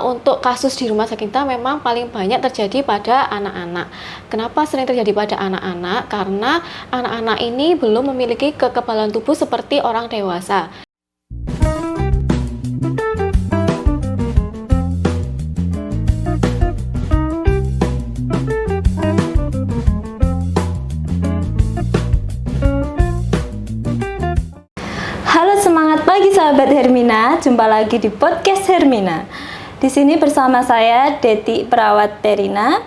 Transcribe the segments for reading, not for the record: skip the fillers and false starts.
Untuk kasus di rumah sakit kita memang paling banyak terjadi pada anak-anak. Kenapa sering terjadi pada anak-anak? Karena anak-anak ini belum memiliki kekebalan tubuh seperti orang dewasa. Halo, semangat pagi sahabat Hermina, jumpa lagi di podcast Hermina. Di sini bersama saya Deti Perawat Perina.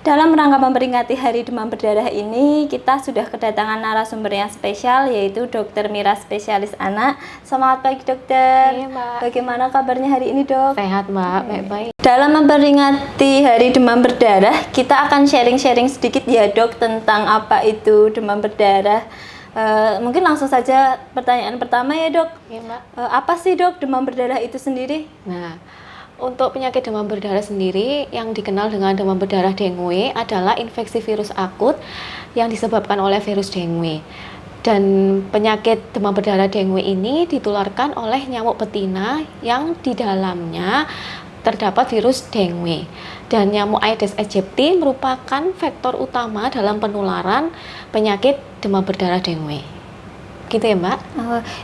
Dalam rangka memperingati Hari Demam Berdarah ini, kita sudah kedatangan narasumber yang spesial, yaitu Dokter Mira, spesialis anak. Semangat pagi dokter. Iya, Mbak. Bagaimana kabarnya hari ini dok? Sehat, Mbak, baik-baik. Dalam memperingati Hari Demam Berdarah, kita akan sharing-sharing sedikit ya dok tentang apa itu demam berdarah. Mungkin langsung saja pertanyaan pertama ya dok. Iya, Mbak. Apa sih dok demam berdarah itu sendiri? Nah, untuk penyakit demam berdarah sendiri yang dikenal dengan demam berdarah dengue adalah infeksi virus akut yang disebabkan oleh virus dengue. Dan penyakit demam berdarah dengue ini ditularkan oleh nyamuk betina yang di dalamnya terdapat virus dengue. Dan nyamuk Aedes aegypti merupakan faktor utama dalam penularan penyakit demam berdarah dengue. Gitu ya, Mbak?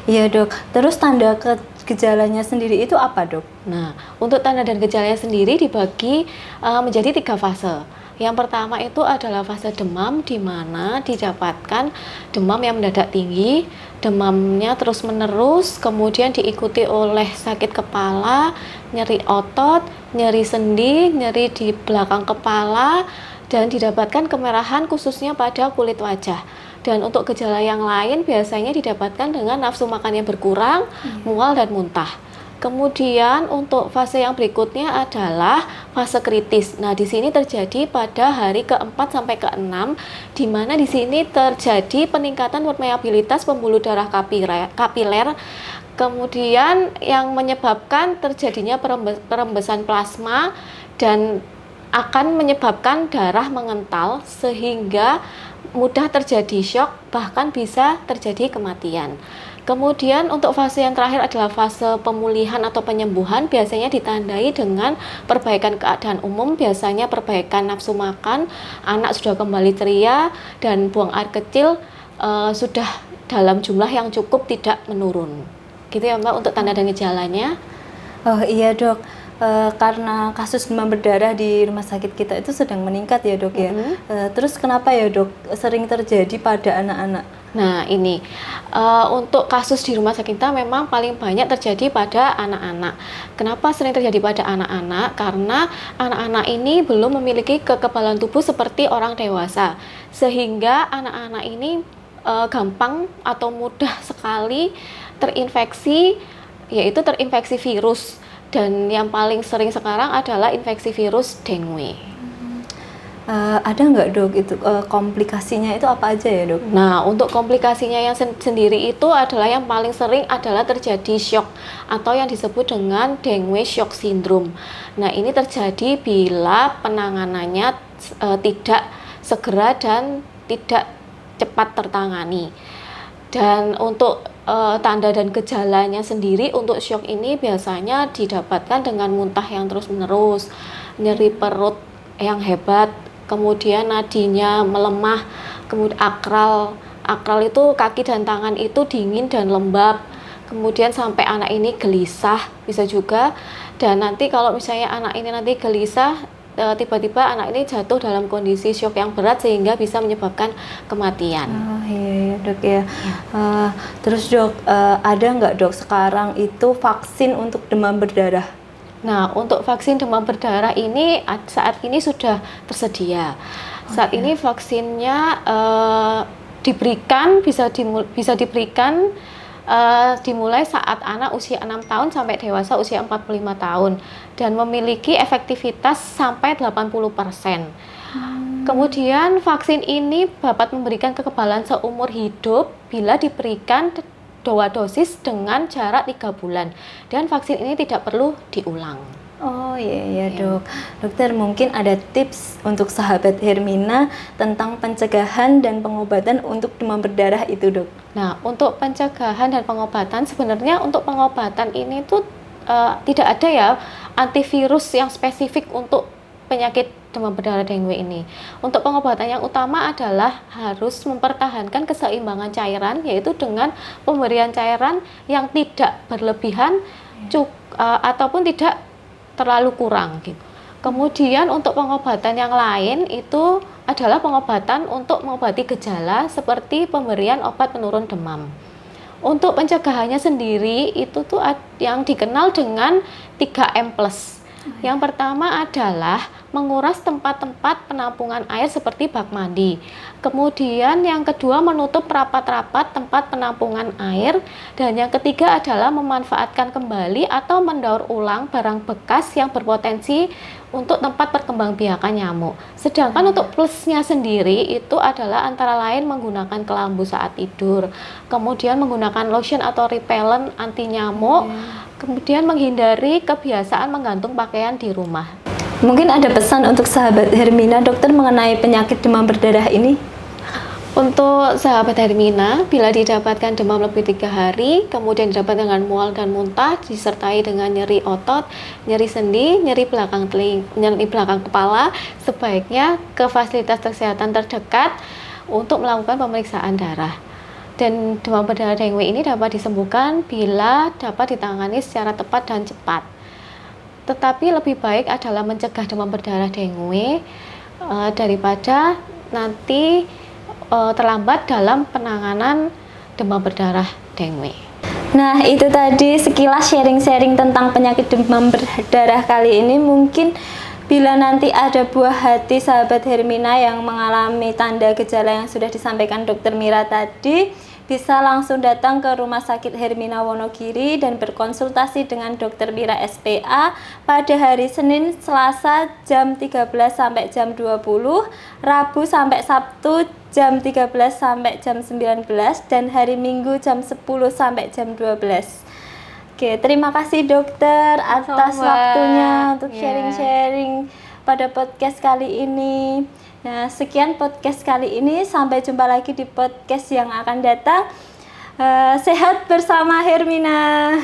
Iya dok. Terus tanda gejalanya sendiri itu apa dok? Nah, untuk tanda dan gejalanya sendiri dibagi menjadi 3 fase. Yang pertama itu adalah fase demam, di mana didapatkan demam yang mendadak tinggi, demamnya terus-menerus, kemudian diikuti oleh sakit kepala, nyeri otot, nyeri sendi, nyeri di belakang kepala, dan didapatkan kemerahan khususnya pada kulit wajah. Dan untuk gejala yang lain biasanya didapatkan dengan nafsu makan yang berkurang, mual dan muntah. Kemudian untuk fase yang berikutnya adalah fase kritis. Nah, di sini terjadi pada hari keempat sampai ke-6, di mana di sini terjadi peningkatan permeabilitas pembuluh darah kapiler. Kemudian yang menyebabkan terjadinya perembesan plasma dan akan menyebabkan darah mengental sehingga mudah terjadi shock, bahkan bisa terjadi kematian. Kemudian untuk fase yang terakhir adalah fase pemulihan atau penyembuhan, biasanya ditandai dengan perbaikan keadaan umum, biasanya perbaikan nafsu makan, anak sudah kembali ceria, dan buang air kecil sudah dalam jumlah yang cukup, tidak menurun. Gitu ya Mbak untuk tanda dan gejalanya. Oh iya dok. Karena kasus demam berdarah di rumah sakit kita itu sedang meningkat ya dok ya. Terus kenapa ya dok sering terjadi pada anak-anak? Nah ini untuk kasus di rumah sakit kita memang paling banyak terjadi pada anak-anak. Kenapa sering terjadi pada anak-anak? Karena anak-anak ini belum memiliki kekebalan tubuh seperti orang dewasa, sehingga anak-anak ini gampang atau mudah sekali terinfeksi, yaitu terinfeksi virus. Dan yang paling sering sekarang adalah infeksi virus dengue. Ada nggak dok itu komplikasinya itu apa aja ya dok? Nah, untuk komplikasinya yang sendiri itu adalah yang paling sering adalah terjadi shock atau yang disebut dengan dengue shock syndrome. Nah, ini terjadi bila penanganannya tidak segera dan tidak cepat tertangani. Dan untuk tanda dan gejalanya sendiri untuk shock ini biasanya didapatkan dengan muntah yang terus-menerus, nyeri perut yang hebat, kemudian nadinya melemah, kemudian akral itu kaki dan tangan itu dingin dan lembab, kemudian sampai anak ini gelisah bisa juga. Dan nanti kalau misalnya anak ini nanti gelisah, tiba-tiba anak ini jatuh dalam kondisi shock yang berat sehingga bisa menyebabkan kematian. Oh iya dok ya. Terus dok, ada nggak dok sekarang itu vaksin untuk demam berdarah? Nah, untuk vaksin demam berdarah ini saat ini sudah tersedia. Saat ini vaksinnya diberikan bisa diberikan dimulai saat anak usia 6 tahun sampai dewasa usia 45 tahun dan memiliki efektivitas sampai 80%. Kemudian vaksin ini dapat memberikan kekebalan seumur hidup bila diberikan 2 dosis dengan jarak 3 bulan, dan vaksin ini tidak perlu diulang. Oh iya dok. Dokter, mungkin ada tips untuk sahabat Hermina tentang pencegahan dan pengobatan untuk demam berdarah itu dok? Nah, untuk pencegahan dan pengobatan sebenarnya untuk pengobatan ini tuh tidak ada ya antivirus yang spesifik untuk penyakit demam berdarah dengue ini. Untuk pengobatan yang utama adalah harus mempertahankan keseimbangan cairan, yaitu dengan pemberian cairan yang tidak berlebihan ataupun tidak terlalu kurang gitu. Kemudian untuk pengobatan yang lain itu adalah pengobatan untuk mengobati gejala seperti pemberian obat penurun demam. Untuk pencegahannya sendiri itu tuh yang dikenal dengan 3M+. Yang pertama adalah menguras tempat-tempat penampungan air seperti bak mandi. Kemudian yang kedua menutup rapat-rapat tempat penampungan air. Dan yang ketiga adalah memanfaatkan kembali atau mendaur ulang barang bekas yang berpotensi untuk tempat perkembangbiakan nyamuk. Sedangkan untuk plusnya sendiri itu adalah antara lain menggunakan kelambu saat tidur, kemudian menggunakan lotion atau repellent anti nyamuk, kemudian menghindari kebiasaan menggantung pakaian di rumah. Mungkin ada pesan untuk sahabat Hermina, dokter, mengenai penyakit demam berdarah ini? Untuk sahabat Hermina, bila didapatkan demam lebih 3 hari, kemudian didapat dengan mual dan muntah, disertai dengan nyeri otot, nyeri sendi, nyeri belakang kepala, sebaiknya ke fasilitas kesehatan terdekat untuk melakukan pemeriksaan darah. Dan demam berdarah dengue ini dapat disembuhkan bila dapat ditangani secara tepat dan cepat. Tetapi lebih baik adalah mencegah demam berdarah dengue daripada nanti terlambat dalam penanganan demam berdarah dengue. Nah, itu tadi sekilas sharing-sharing tentang penyakit demam berdarah kali ini. Mungkin bila nanti ada buah hati sahabat Hermina yang mengalami tanda gejala yang sudah disampaikan Dr. Mira tadi, bisa langsung datang ke Rumah Sakit Hermina Wonogiri dan berkonsultasi dengan Dr. Mira SPA pada hari Senin, Selasa jam 13 sampai jam 20, Rabu sampai Sabtu jam 13 sampai jam 19, dan hari Minggu jam 10 sampai jam 12. Oke, terima kasih dokter atas waktunya untuk sharing-sharing pada podcast kali ini. Nah, sekian podcast kali ini. Sampai jumpa lagi di podcast yang akan datang. Sehat bersama Hermina.